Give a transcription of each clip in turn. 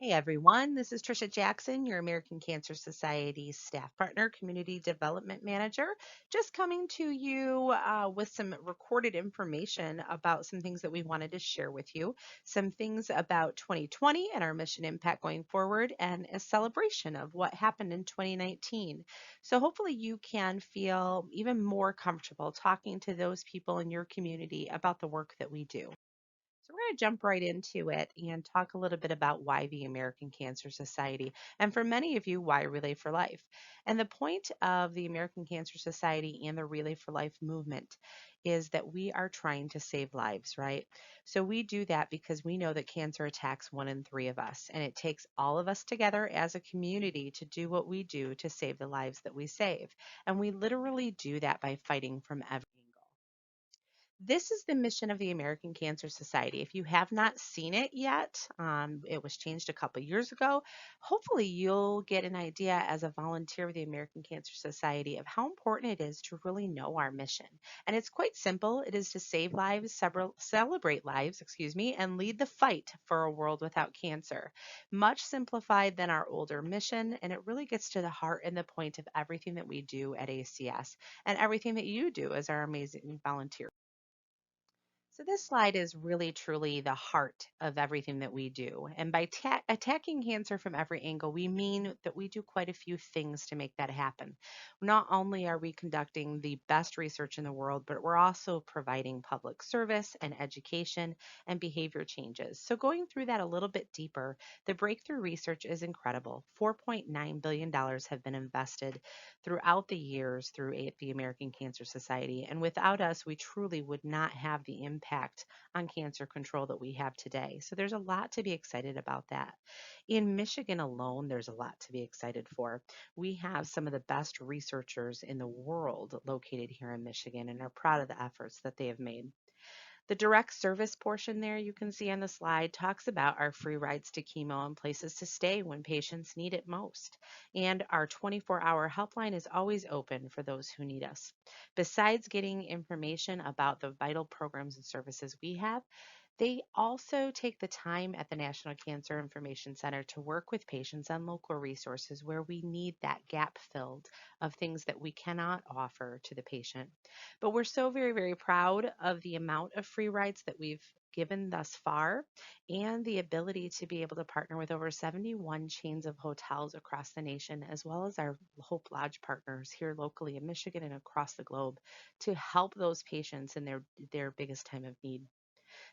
Hey everyone, this is Trisha Jackson, your American Cancer Society staff partner, community development manager, just coming to you with some recorded information about some things that we wanted to share with you, some things about 2020 and our mission impact going forward, and a celebration of what happened in 2019. So hopefully you can feel even more comfortable talking to those people in your community about the work that we do. So we're going to jump right into it and talk a little bit about why the American Cancer Society, and for many of you, why Relay for Life. And the point of the American Cancer Society and the Relay for Life movement is that we are trying to save lives, right? So we do that because we know that cancer attacks one in three of us, and it takes all of us together as a community to do what we do to save the lives that we save. And we literally do that by fighting from every angle. This is the mission of the American Cancer Society. If you have not seen it yet, it was changed a couple years ago. Hopefully, you'll get an idea as a volunteer with the American Cancer Society of how important it is to really know our mission. And it's quite simple. It is to save lives, celebrate lives, excuse me, and lead the fight for a world without cancer. Much simplified than our older mission, and it really gets to the heart and the point of everything that we do at ACS and everything that you do as our amazing volunteer. So this slide is really truly the heart of everything that we do. And by attacking cancer from every angle, we mean that we do quite a few things to make that happen. Not only are we conducting the best research in the world, but we're also providing public service and education and behavior changes. So going through that a little bit deeper, the breakthrough research is incredible. $4.9 billion have been invested throughout the years through the American Cancer Society. And without us, we truly would not have the impact on cancer control that we have today. So there's a lot to be excited about that. In Michigan alone, there's a lot to be excited for. We have some of the best researchers in the world located here in Michigan and are proud of the efforts that they have made. The direct service portion there you can see on the slide talks about our free rides to chemo and places to stay when patients need it most. And our 24-hour helpline is always open for those who need us. Besides getting information about the vital programs and services we have, they also take the time at the National Cancer Information Center to work with patients on local resources where we need that gap filled of things that we cannot offer to the patient. But we're so very, very proud of the amount of free rides that we've given thus far and the ability to be able to partner with over 71 chains of hotels across the nation, as well as our Hope Lodge partners here locally in Michigan and across the globe to help those patients in their biggest time of need.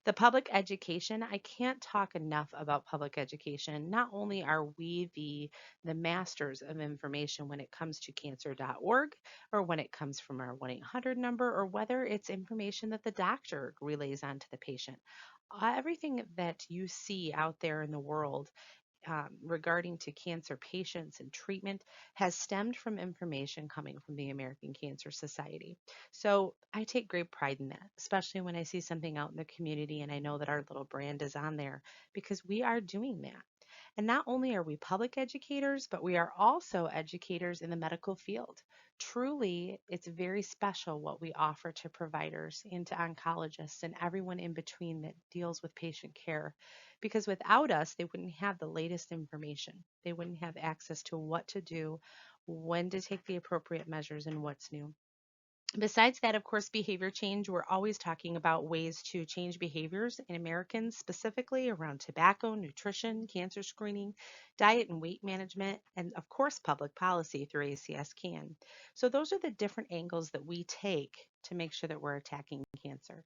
The public education, I can't talk enough about public education. Not only are we the masters of information when it comes to cancer.org or when it comes from our 1-800 number or whether it's information that the doctor relays on to the patient. Everything that you see out there in the world regarding to cancer patients and treatment has stemmed from information coming from the American Cancer Society. So I take great pride in that, especially when I see something out in the community and I know that our little brand is on there because we are doing that. And not only are we public educators, but we are also educators in the medical field. Truly, it's very special what we offer to providers and to oncologists and everyone in between that deals with patient care. Because without us, they wouldn't have the latest information. They wouldn't have access to what to do, when to take the appropriate measures, and what's new. Besides that, of course, behavior change, we're always talking about ways to change behaviors in Americans, specifically around tobacco, nutrition, cancer screening, diet and weight management, and of course, public policy through ACS CAN. So, those are the different angles that we take to make sure that we're attacking cancer.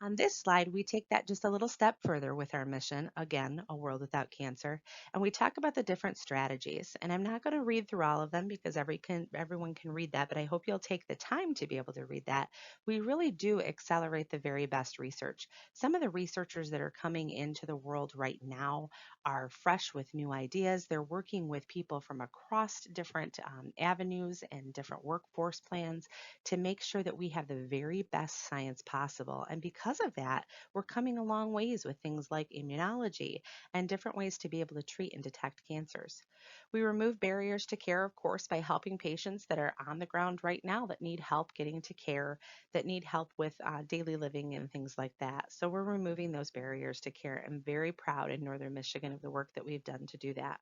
On this slide, we take that just a little step further with our mission, again, a world without cancer, and we talk about the different strategies. And I'm not going to read through all of them because everyone can read that, but I hope you'll take the time to be able to read that. We really do accelerate the very best research. Some of the researchers that are coming into the world right now are fresh with new ideas. They're working with people from across different avenues and different workforce plans to make sure that we have the very best science possible. And because because of that, we're coming a long ways with things like immunology and different ways to be able to treat and detect cancers. We remove barriers to care, of course, by helping patients that are on the ground right now that need help getting to care, that need help with daily living and things like that. So we're removing those barriers to care. I'm very proud in Northern Michigan of the work that we've done to do that.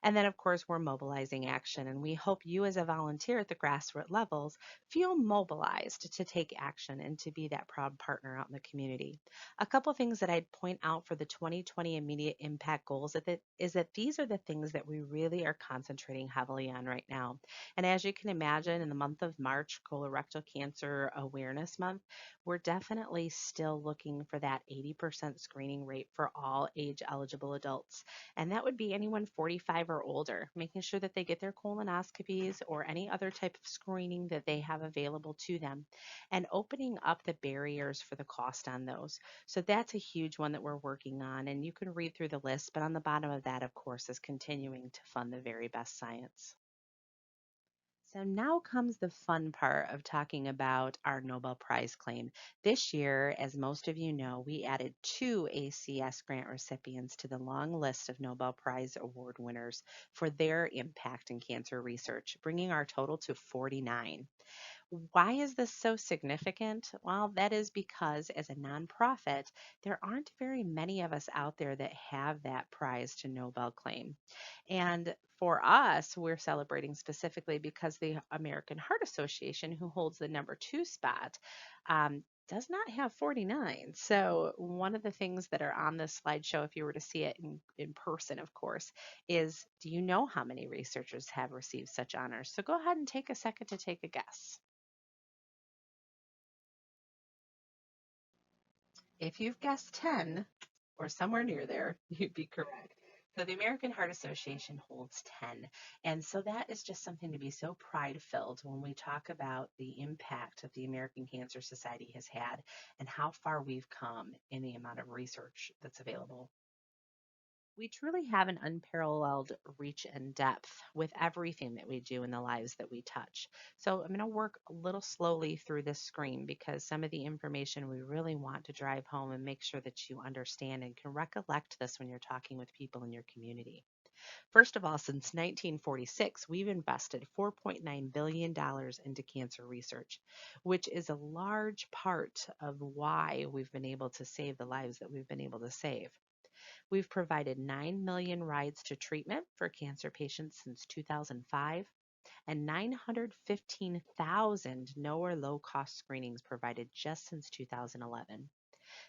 And then, of course, we're mobilizing action. And we hope you, as a volunteer at the grassroots levels, feel mobilized to take action and to be that proud partner out in the community. A couple things that I'd point out for the 2020 immediate impact goals is that these are the things that we really are concentrating heavily on right now. And as you can imagine, in the month of March, Colorectal Cancer Awareness Month, we're definitely still looking for that 80% screening rate for all age eligible adults. And that would be anyone 45 or older, making sure that they get their colonoscopies or any other type of screening that they have available to them, and opening up the barriers for the cost on those. So that's a huge one that we're working on. And you can read through the list, but on the bottom of that, of course, is continuing to fund the very best science. So now comes the fun part of talking about our Nobel Prize claim. This year, as most of you know, we added two ACS grant recipients to the long list of Nobel Prize award winners for their impact in cancer research, bringing our total to 49. Why is this so significant? Well, that is because as a nonprofit, there aren't very many of us out there that have that prize to Nobel claim. And for us, we're celebrating specifically because the American Heart Association, who holds the number two spot, does not have 49. So, one of the things that are on this slideshow, if you were to see it in person, of course, is do you know how many researchers have received such honors? So, go ahead and take a second to take a guess. If you've guessed 10 or somewhere near there, you'd be correct. So the American Heart Association holds 10. And so that is just something to be so pride filled when we talk about the impact that the American Cancer Society has had and how far we've come in the amount of research that's available. We truly have an unparalleled reach and depth with everything that we do in the lives that we touch. So I'm going to work a little slowly through this screen because some of the information we really want to drive home and make sure that you understand and can recollect this when you're talking with people in your community. First of all, since 1946, we've invested $4.9 billion into cancer research, which is a large part of why we've been able to save the lives that we've been able to save. We've provided 9 million rides to treatment for cancer patients since 2005 and 915,000 no or low cost screenings provided just since 2011.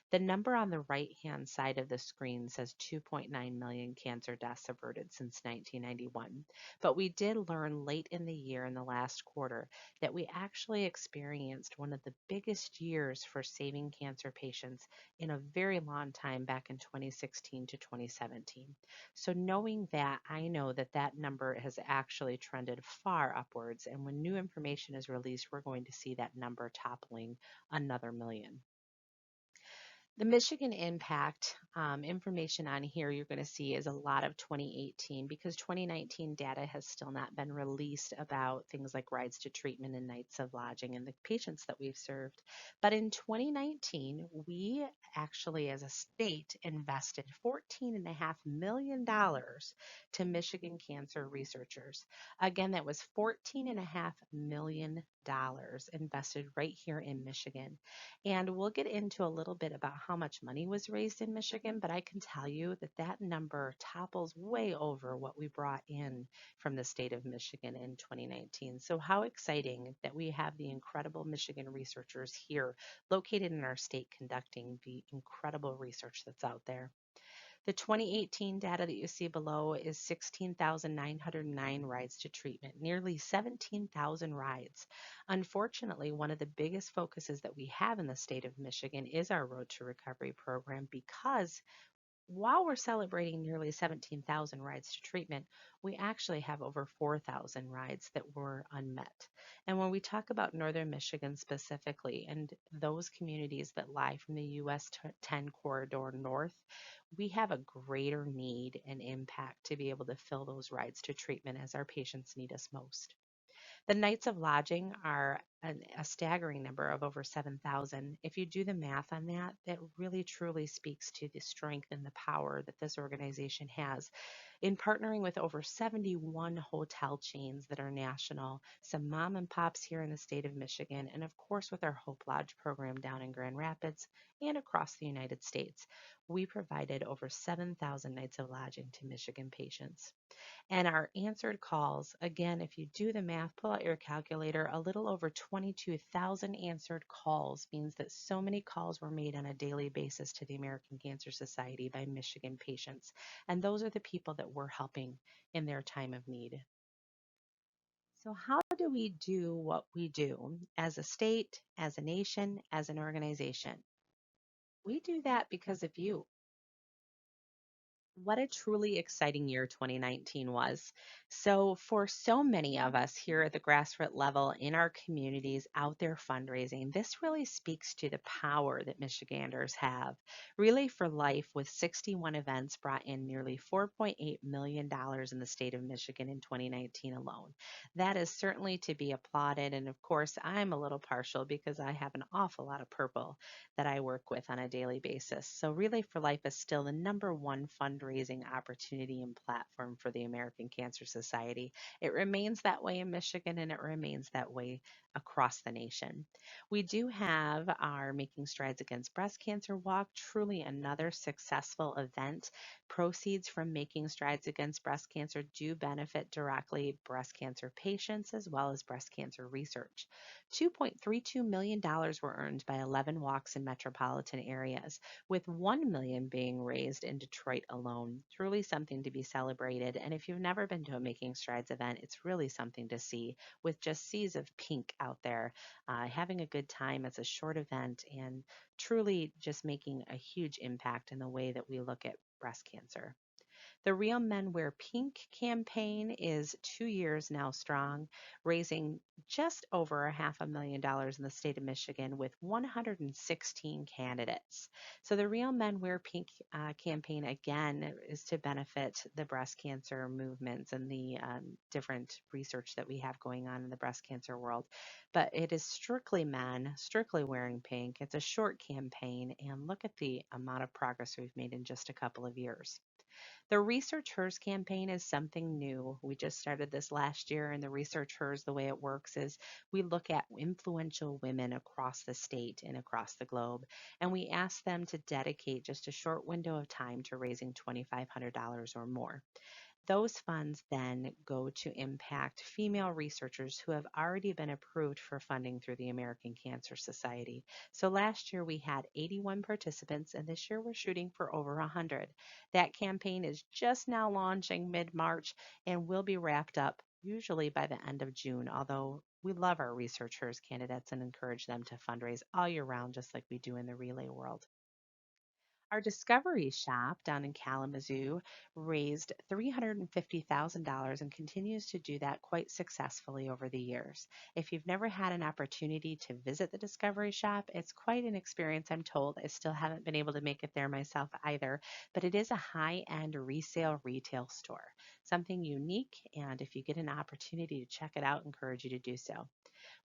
The number on the right-hand side of the screen says 2.9 million cancer deaths averted since 1991. But we did learn late in the year in the last quarter that we actually experienced one of the biggest years for saving cancer patients in a very long time back in 2016 to 2017. So knowing that, I know that that number has actually trended far upwards. And when new information is released, we're going to see that number toppling another million. The Michigan impact information on here you're going to see is a lot of 2018 because 2019 data has still not been released about things like rides to treatment and nights of lodging and the patients that we've served. But in 2019, we actually, as a state, invested $14.5 million to Michigan cancer researchers. Again, that was $14.5 million invested right here in Michigan. And we'll get into a little bit about how much money was raised in Michigan, but I can tell you that that number topples way over what we brought in from the state of Michigan in 2019. So, how exciting that we have the incredible Michigan researchers here located in our state conducting the incredible research that's out there. The 2018 data that you see below is 16,909 rides to treatment, nearly 17,000 rides. Unfortunately, one of the biggest focuses that we have in the state of Michigan is our Road to Recovery program because while we're celebrating nearly 17,000 rides to treatment, we actually have over 4,000 rides that were unmet. And when we talk about Northern Michigan specifically and those communities that lie from the US 10 corridor north, we have a greater need and impact to be able to fill those rides to treatment as our patients need us most. The nights of lodging are a staggering number of over 7,000. If you do the math on that, that really truly speaks to the strength and the power that this organization has in partnering with over 71 hotel chains that are national, some mom and pops here in the state of Michigan, and of course with our Hope Lodge program down in Grand Rapids and across the United States. We provided over 7,000 nights of lodging to Michigan patients. And our answered calls, again, if you do the math, pull out your calculator, a little over 22,000 answered calls means that so many calls were made on a daily basis to the American Cancer Society by Michigan patients. And those are the people that we're helping in their time of need. So, how do we do what we do as a state, as a nation, as an organization? We do that because of you. What a truly exciting year 2019 was. So, for so many of us here at the grassroots level in our communities out there fundraising, this really speaks to the power that Michiganders have. Relay for Life, with 61 events, brought in nearly $4.8 million in the state of Michigan in 2019 alone. That is certainly to be applauded. And of course, I'm a little partial because I have an awful lot of purple that I work with on a daily basis. So, Relay for Life is still the number one fundraising opportunity and platform for the American Cancer Society. It remains that way in Michigan and it remains that way across the nation. We do have our Making Strides Against Breast Cancer Walk, truly another successful event. Proceeds from Making Strides Against Breast Cancer do benefit directly breast cancer patients as well as breast cancer research. $2.32 million were earned by 11 walks in metropolitan areas, with 1 million being raised in Detroit alone. Truly something to be celebrated. And if you've never been to a Making Strides event, it's really something to see with just seas of pink out there, having a good time. It's a short event and truly just making a huge impact in the way that we look at breast cancer. The Real Men Wear Pink campaign is 2 years now strong, raising just over a $500,000 in the state of Michigan with 116 candidates. So the Real Men Wear Pink campaign, again, is to benefit the breast cancer movements and the different research that we have going on in the breast cancer world. But it is strictly men, strictly wearing pink. It's a short campaign, and look at the amount of progress we've made in just a couple of years. The Research Hers campaign is something new. We just started this last year, and the Research Hers, the way it works is we look at influential women across the state and across the globe, and we ask them to dedicate just a short window of time to raising $2,500 or more. Those funds then go to impact female researchers who have already been approved for funding through the American Cancer Society. So last year we had 81 participants, and this year we're shooting for over 100. That campaign is just now launching mid March and will be wrapped up usually by the end of June, although we love our researchers candidates and encourage them to fundraise all year round, just like we do in the relay world. Our Discovery Shop down in Kalamazoo raised $350,000 and continues to do that quite successfully over the years. If you've never had an opportunity to visit the Discovery Shop, it's quite an experience, I'm told. I still haven't been able to make it there myself either, but it is a high end resale retail store, something unique. And if you get an opportunity to check it out, I encourage you to do so.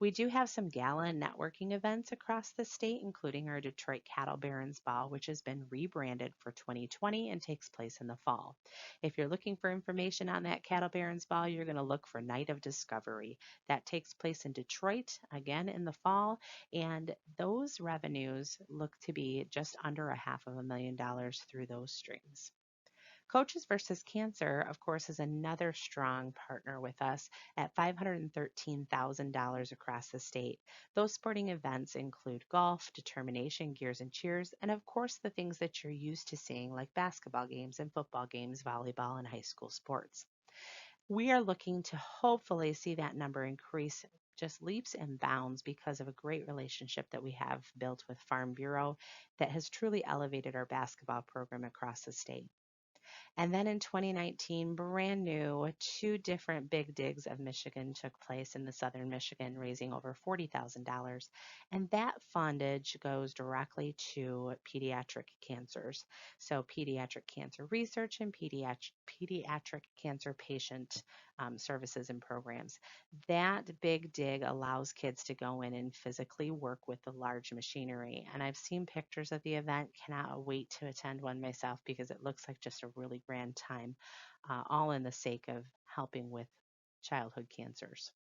We do have some gala and networking events across the state, including our Detroit Cattle Barons Ball, which has been rebranded for 2020 and takes place in the fall. If you're looking for information on that Cattle Barons Ball, you're going to look for Night of Discovery. That takes place in Detroit again in the fall, and those revenues look to be just under $500,000 through those streams. Coaches versus Cancer, of course, is another strong partner with us at $513,000 across the state. Those sporting events include golf, determination, gears and cheers, and of course the things that you're used to seeing like basketball games and football games, volleyball, and high school sports. We are looking to hopefully see that number increase just leaps and bounds because of a great relationship that we have built with Farm Bureau that has truly elevated our basketball program across the state. And then in 2019, brand new, two different big digs of Michigan took place in the southern Michigan, raising over $40,000. And that fundage goes directly to pediatric cancers. So, pediatric cancer research and pediatric cancer patient services and programs. That big dig allows kids to go in and physically work with the large machinery. And I've seen pictures of the event, cannot wait to attend one myself because it looks like just a really grand time, all in the sake of helping with childhood cancers.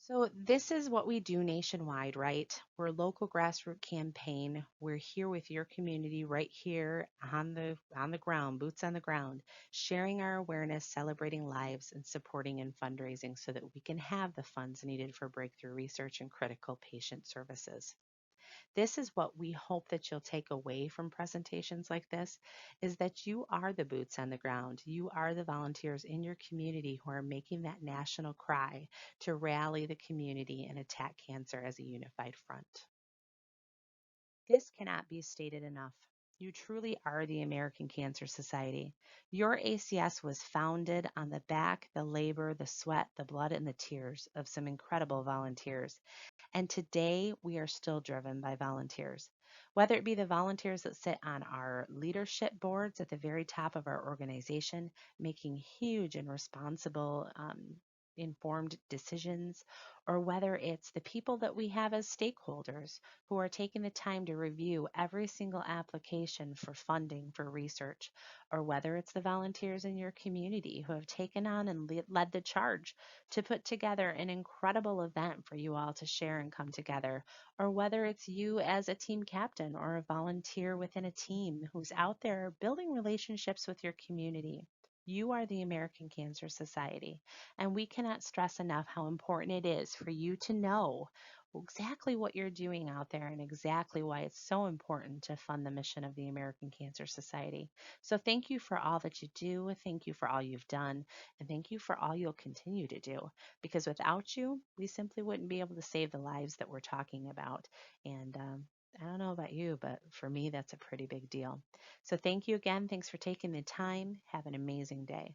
So this is what we do nationwide, right? We're a local grassroots campaign. We're here with your community right here on the ground, boots on the ground, sharing our awareness, celebrating lives, and supporting in fundraising so that we can have the funds needed for breakthrough research and critical patient services. This is what we hope that you'll take away from presentations like this is that you are the boots on the ground. You are the volunteers in your community who are making that national cry to rally the community and attack cancer as a unified front. This cannot be stated enough. You truly are the American Cancer Society. Your ACS was founded on the back, the labor, the sweat, the blood, and the tears of some incredible volunteers. And today we are still driven by volunteers, whether it be the volunteers that sit on our leadership boards at the very top of our organization, making huge and responsible, informed decisions, or whether it's the people that we have as stakeholders who are taking the time to review every single application for funding for research, or whether it's the volunteers in your community who have taken on and led the charge to put together an incredible event for you all to share and come together, or whether it's you as a team captain or a volunteer within a team who's out there building relationships with your community. You are the American Cancer Society, and we cannot stress enough how important it is for you to know exactly what you're doing out there and exactly why it's so important to fund the mission of the American Cancer Society. So, thank you for all that you do. Thank you for all you've done. And thank you for all you'll continue to do. Because without you, we simply wouldn't be able to save the lives that we're talking about. And I don't know about you, but for me, that's a pretty big deal. So, thank you again. Thanks for taking the time. Have an amazing day.